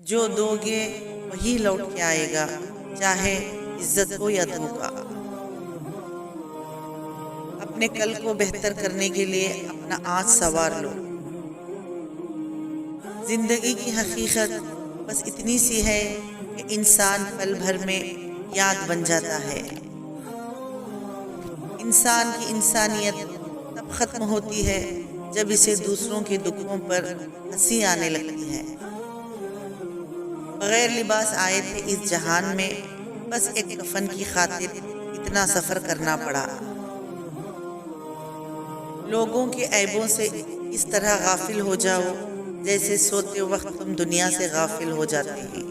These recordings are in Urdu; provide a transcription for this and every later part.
جو دو گے وہی لوٹ کے آئے گا، چاہے عزت ہو یا دھوکا۔ اپنے کل کو بہتر کرنے کے لیے اپنا آج سنوار لو۔ زندگی کی حقیقت بس اتنی سی ہے کہ انسان پل بھر میں یاد بن جاتا ہے۔ انسان کی انسانیت تب ختم ہوتی ہے جب اسے دوسروں کے دکھوں پر ہنسی آنے لگتی ہے۔ بغیر لباس آئے تھے اس جہان میں، بس ایک کفن کی خاطر اتنا سفر کرنا پڑا۔ لوگوں کے عیبوں سے اس طرح غافل ہو جاؤ جیسے سوتے وقت تم دنیا سے غافل ہو جاتے ہیں۔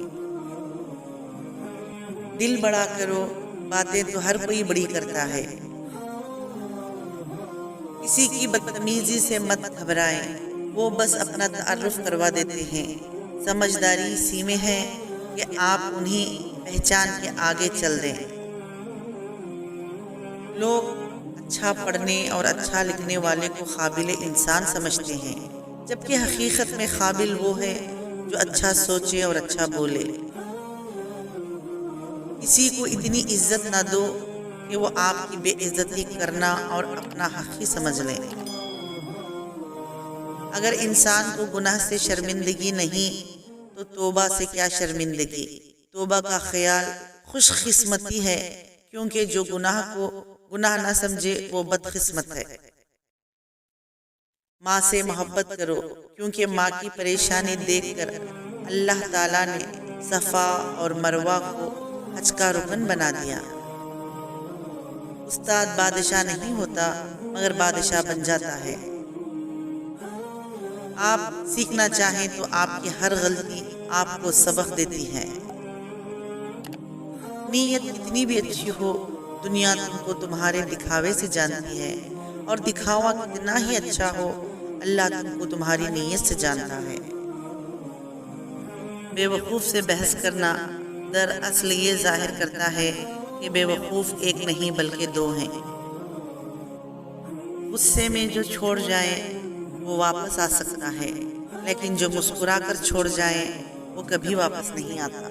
دل بڑا کرو، باتیں تو ہر کوئی بڑی کرتا ہے۔ کسی کی بدتمیزی سے مت گھبرائیں، وہ بس اپنا تعارف کروا دیتے ہیں۔ سمجھداری اسی میں ہے کہ آپ انہیں پہچان کے آگے چل دیں۔ لوگ اچھا پڑھنے اور اچھا لکھنے والے کو قابل انسان سمجھتے ہیں، جبکہ حقیقت میں قابل وہ ہے جو اچھا سوچے اور اچھا بولے۔ کسی کو اتنی عزت نہ دو کہ وہ آپ کی بے عزتی کرنا اور اپنا حق ہی سمجھ لیں۔ اگر انسان کو گناہ سے شرمندگی نہیں تو توبہ سے کیا شرمندگی۔ توبہ کا خیال خوش قسمتی ہے، کیونکہ جو گناہ کو گناہ نہ سمجھے وہ بد قسمت ہے۔ ماں سے محبت کرو، کیونکہ ماں کی پریشانی دیکھ کر اللہ تعالیٰ نے صفا اور مروہ کو حج کا رکن بنا دیا۔ استاد بادشاہ نہیں ہوتا مگر بادشاہ بن جاتا ہے۔ آپ سیکھنا چاہیں تو آپ کی ہر غلطی آپ کو سبق دیتی ہے۔ نیت کتنی بھی اچھی ہو، دنیا تم کو تمہارے دکھاوے سے جانتی ہے، اور دکھاوا کتنا ہی اچھا ہو، اللہ تم کو تمہاری نیت سے جانتا ہے۔ بے وقوف سے بحث کرنا دراصل یہ ظاہر کرتا ہے کہ بے وقوف ایک نہیں بلکہ دو ہیں۔ غصے میں جو چھوڑ جائے وہ واپس آ سکتا ہے، لیکن جو مسکرا کر چھوڑ جائے وہ کبھی واپس نہیں آتا۔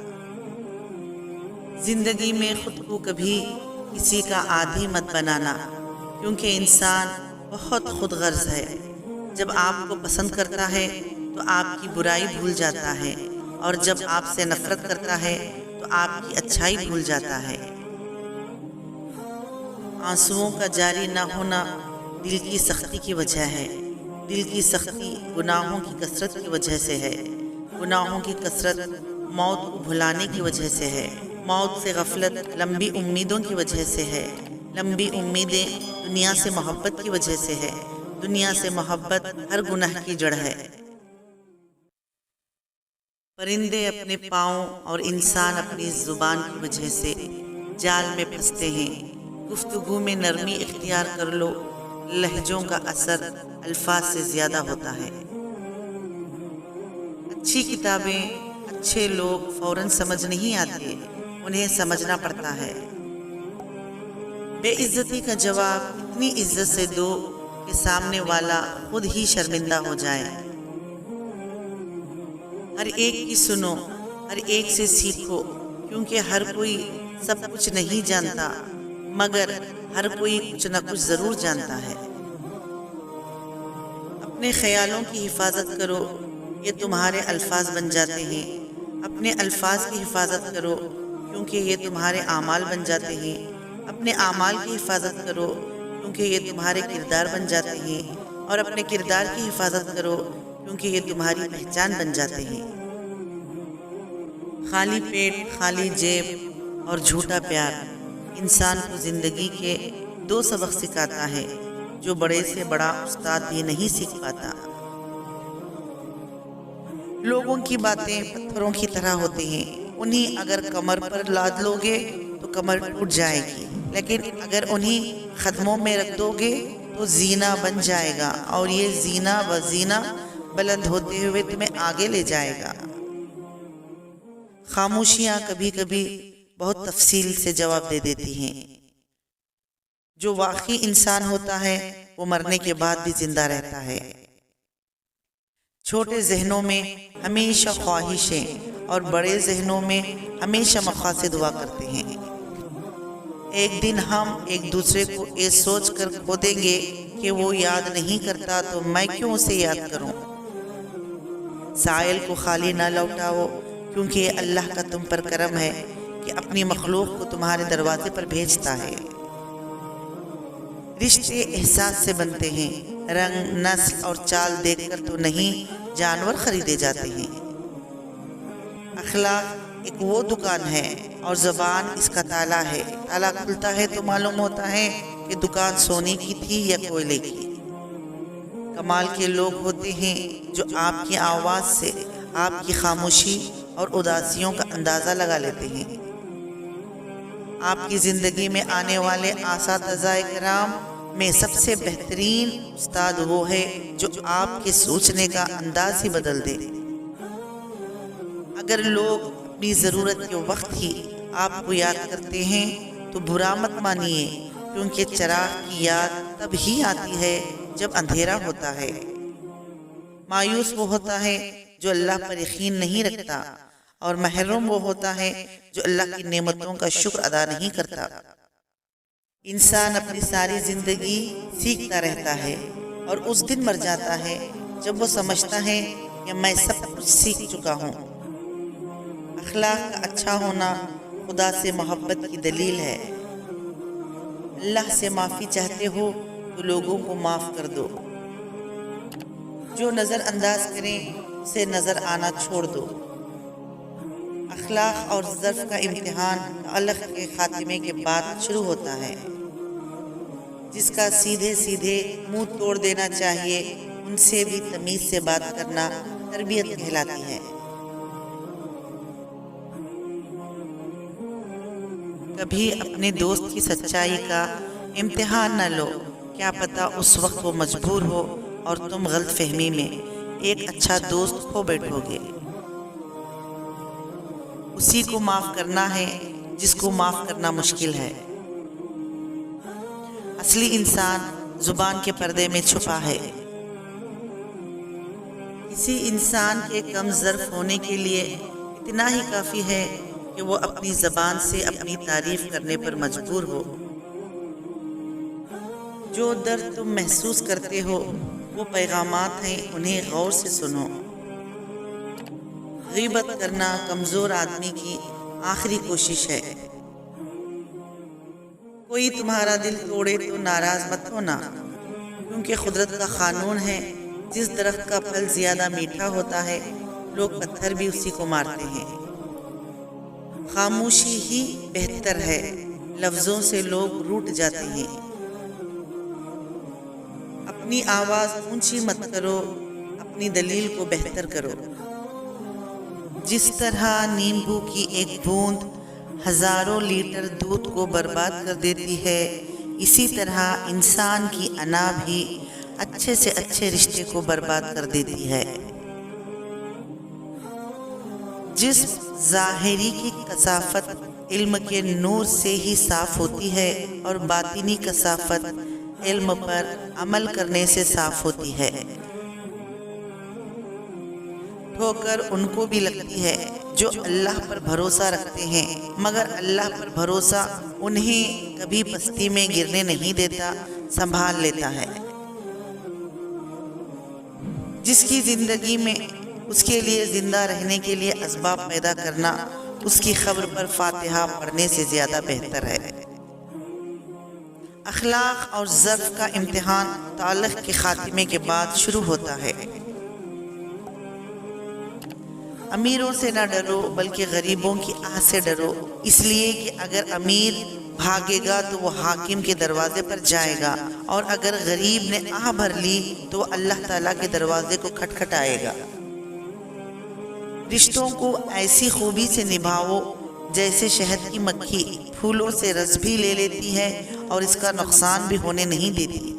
زندگی میں خود کو کبھی کسی کا عادی مت بنانا، کیونکہ انسان بہت خود غرض ہے۔ جب آپ کو پسند کرتا ہے تو آپ کی برائی بھول جاتا ہے، اور جب آپ سے نفرت کرتا ہے تو آپ کی اچھائی بھول جاتا ہے۔ آنسوؤں کا جاری نہ ہونا دل کی سختی کی وجہ ہے۔ دل کی سختی گناہوں کی کثرت کی وجہ سے ہے۔ گناہوں کی کثرت موت کو بھلانے کی وجہ سے ہے۔ موت سے غفلت لمبی امیدوں کی وجہ سے ہے۔ لمبی امیدیں دنیا سے محبت کی وجہ سے ہے۔ دنیا سے محبت ہر گناہ کی جڑ ہے۔ پرندے اپنے پاؤں اور انسان اپنی زبان کی وجہ سے جال میں پھنستے ہیں۔ گفتگو میں نرمی اختیار کر لو، لہجوں کا اثر الفاظ سے زیادہ ہوتا ہے۔ اچھی کتابیں اچھے لوگ فوراً سمجھ نہیں آتے، انہیں سمجھنا پڑتا ہے۔ بے عزتی کا جواب اتنی عزت سے دو کہ سامنے والا خود ہی شرمندہ ہو جائے۔ ہر ایک کی سنو، ہر ایک سے سیکھو، کیونکہ ہر کوئی سب کچھ نہیں جانتا، مگر ہر کوئی کچھ نہ کچھ ضرور جانتا ہے۔ اپنے خیالوں کی حفاظت کرو، یہ تمہارے الفاظ بن جاتے ہیں۔ اپنے الفاظ کی حفاظت کرو، کیونکہ یہ تمہارے اعمال بن جاتے ہیں۔ اپنے اعمال کی حفاظت کرو، کیونکہ یہ تمہارے کردار بن جاتے ہیں۔ اور اپنے کردار کی حفاظت کرو، کیونکہ یہ تمہاری پہچان بن جاتے ہیں۔ خالی پیٹ، خالی جیب اور جھوٹا پیار انسان کو زندگی کے دو سبق سکھاتا ہے جو بڑے سے بڑا استاد بھی نہیں سیکھ پاتا۔ لوگوں کی باتیں پتھروں کی طرح ہوتی ہیں، انہیں اگر کمر پر لاد لو گے تو کمر ٹوٹ جائے گی، لیکن اگر انہیں قدموں میں رکھ دو گے تو زینہ بن جائے گا، اور یہ زینہ و زینہ بلند ہوتے ہوئے تمہیں آگے لے جائے گا۔ خاموشیاں کبھی کبھی بہت تفصیل سے جواب دے دیتی ہیں۔ جو واقعی انسان ہوتا ہے وہ مرنے کے بعد بھی زندہ رہتا ہے۔ چھوٹے ذہنوں میں ہمیشہ خواہشیں اور بڑے ذہنوں میں ہمیشہ مقاصد ہوا کرتے ہیں۔ ایک دن ہم ایک دوسرے کو یہ سوچ کر کھو دیں گے کہ وہ یاد نہیں کرتا تو میں کیوں اسے یاد کروں۔ سائل کو خالی نہ لوٹاؤ، کیونکہ یہ اللہ کا تم پر کرم ہے کہ اپنی مخلوق کو تمہارے دروازے پر بھیجتا ہے۔ رشتے احساس سے بنتے ہیں، رنگ، نسل اور چال دیکھ کر تو نہیں جانور خریدے جاتے ہیں۔ اخلاق ایک وہ دکان ہے اور زبان اس کا تالا ہے۔ تالا کھلتا ہے تو معلوم ہوتا ہے کہ دکان سونے کی تھی یا کوئلے کی۔ کمال کے لوگ ہوتے ہیں جو آپ کی آواز سے آپ کی خاموشی اور اداسیوں کا اندازہ لگا لیتے ہیں۔ آپ کی زندگی میں آنے والے اساتذہ کرام میں سب سے بہترین استاد وہ ہے جو آپ کے سوچنے کا انداز ہی بدل دے۔ اگر لوگ اپنی ضرورت کے وقت ہی آپ کو یاد کرتے ہیں تو برا مت مانیے، کیونکہ چراغ کی یاد تب ہی آتی ہے جب اندھیرا ہوتا ہے۔ مایوس وہ ہوتا ہے جو اللہ پر یقین نہیں رکھتا، اور محروم وہ ہوتا ہے جو اللہ کی نعمتوں کا شکر ادا نہیں کرتا۔ انسان اپنی ساری زندگی سیکھتا رہتا ہے اور اس دن مر جاتا ہے جب وہ سمجھتا ہے کہ میں سب کچھ سیکھ چکا ہوں۔ اخلاق کا اچھا ہونا خدا سے محبت کی دلیل ہے۔ اللہ سے معافی چاہتے ہو تو لوگوں کو معاف کر دو۔ جو نظر انداز کریں اسے نظر آنا چھوڑ دو۔ اخلاق اور ظرف کا امتحان تعلق کے خاتمے کے بعد شروع ہوتا ہے۔ جس کا سیدھے سیدھے منہ توڑ دینا چاہیے، ان سے بھی تمیز سے بات کرنا تربیت کہلاتی ہے۔ کبھی اپنے دوست کی سچائی کا امتحان نہ لو، کیا پتہ اس وقت وہ مجبور ہو اور تم غلط فہمی میں ایک اچھا دوست کھو بیٹھو گے۔ اسی کو معاف کرنا ہے جس کو معاف کرنا مشکل ہے۔ اصلی انسان زبان کے پردے میں چھپا ہے۔ کسی انسان کے کم ظرف ہونے کے لیے اتنا ہی کافی ہے کہ وہ اپنی زبان سے اپنی تعریف کرنے پر مجبور ہو۔ جو درد تم محسوس کرتے ہو وہ پیغامات ہیں، انہیں غور سے سنو۔ غیبت کرنا کمزور آدمی کی آخری کوشش ہے۔ کوئی تمہارا دل توڑے تو ناراض مت ہونا، کیونکہ قدرت کا قانون ہے، جس درخت کا پھل زیادہ میٹھا ہوتا ہے لوگ پتھر بھی اسی کو مارتے ہیں۔ خاموشی ہی بہتر ہے، لفظوں سے لوگ روٹھ جاتے ہیں۔ اپنی آواز اونچی مت کرو، اپنی دلیل کو بہتر کرو۔ جس طرح نیمبو کی ایک بوند ہزاروں لیٹر دودھ کو برباد کر دیتی ہے، اسی طرح انسان کی انا بھی اچھے سے اچھے رشتے کو برباد کر دیتی ہے۔ جس ظاہری کی کثافت علم کے نور سے ہی صاف ہوتی ہے اور باطنی کثافت علم پر عمل کرنے سے صاف ہوتی ہے۔ ٹھوکر ان کو بھی لگتی ہے جو اللہ پر بھروسہ رکھتے ہیں، مگر اللہ پر بھروسہ انہیں کبھی پستی میں گرنے نہیں دیتا، سنبھال لیتا ہے۔ جس کی زندگی میں اس کے لیے زندہ رہنے کے لیے اسباب پیدا کرنا اس کی قبر پر فاتحہ پڑھنے سے زیادہ بہتر ہے۔ اخلاق اور ظرف کا امتحان تعلق کے خاتمے کے بعد شروع ہوتا ہے۔ امیروں سے نہ ڈرو بلکہ غریبوں کی آہ سے ڈرو، اس لیے کہ اگر امیر بھاگے گا تو وہ حاکم کے دروازے پر جائے گا، اور اگر غریب نے آہ بھر لی تو وہ اللہ تعالیٰ کے دروازے کو کھٹکھٹائے گا۔ رشتوں کو ایسی خوبی سے نبھاؤ جیسے شہد کی مکھی پھولوں سے رس بھی لے لیتی ہے اور اس کا نقصان بھی ہونے نہیں دیتی۔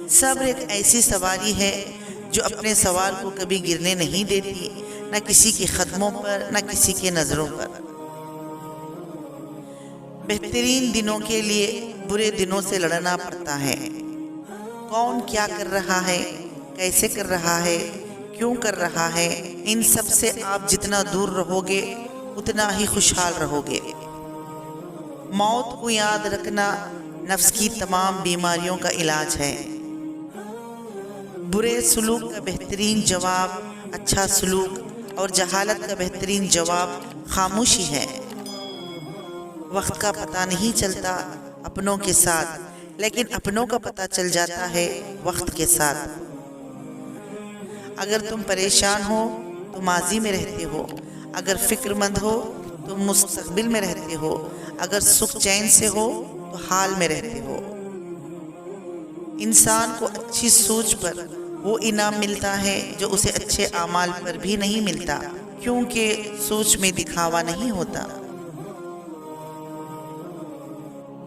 صبر ایک ایسی سواری ہے جو اپنے سوار کو کبھی گرنے نہیں دیتی، نہ کسی کے قدموں پر نہ کسی کے نظروں پر۔ بہترین دنوں کے لیے برے دنوں سے لڑنا پڑتا ہے۔ کون کیا کر رہا ہے، کیسے کر رہا ہے، کیوں کر رہا ہے، ان سب سے آپ جتنا دور رہو گے اتنا ہی خوشحال رہو گے۔ موت کو یاد رکھنا نفس کی تمام بیماریوں کا علاج ہے۔ برے سلوک کا بہترین جواب اچھا سلوک اور جہالت کا بہترین جواب خاموشی ہے۔ وقت کا پتہ نہیں چلتا اپنوں کے ساتھ، لیکن اپنوں کا پتہ چل جاتا ہے وقت کے ساتھ۔ اگر تم پریشان ہو تو ماضی میں رہتے ہو، اگر فکر مند ہو تو مستقبل میں رہتے ہو، اگر سکھ چین سے ہو تو حال میں رہتے ہو۔ انسان کو اچھی سوچ پر وہ انعام ملتا ہے جو اسے اچھے اعمال پر بھی نہیں ملتا، کیونکہ سوچ میں دکھاوا نہیں ہوتا۔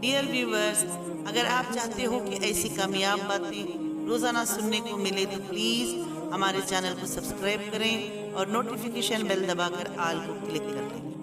ڈیئر ویورز، اگر آپ چاہتے ہو کہ ایسی کامیاب باتیں روزانہ سننے کو ملے تو پلیز ہمارے چینل کو سبسکرائب کریں اور نوٹیفیکیشن بیل دبا کر آل کو کلک کر دیں۔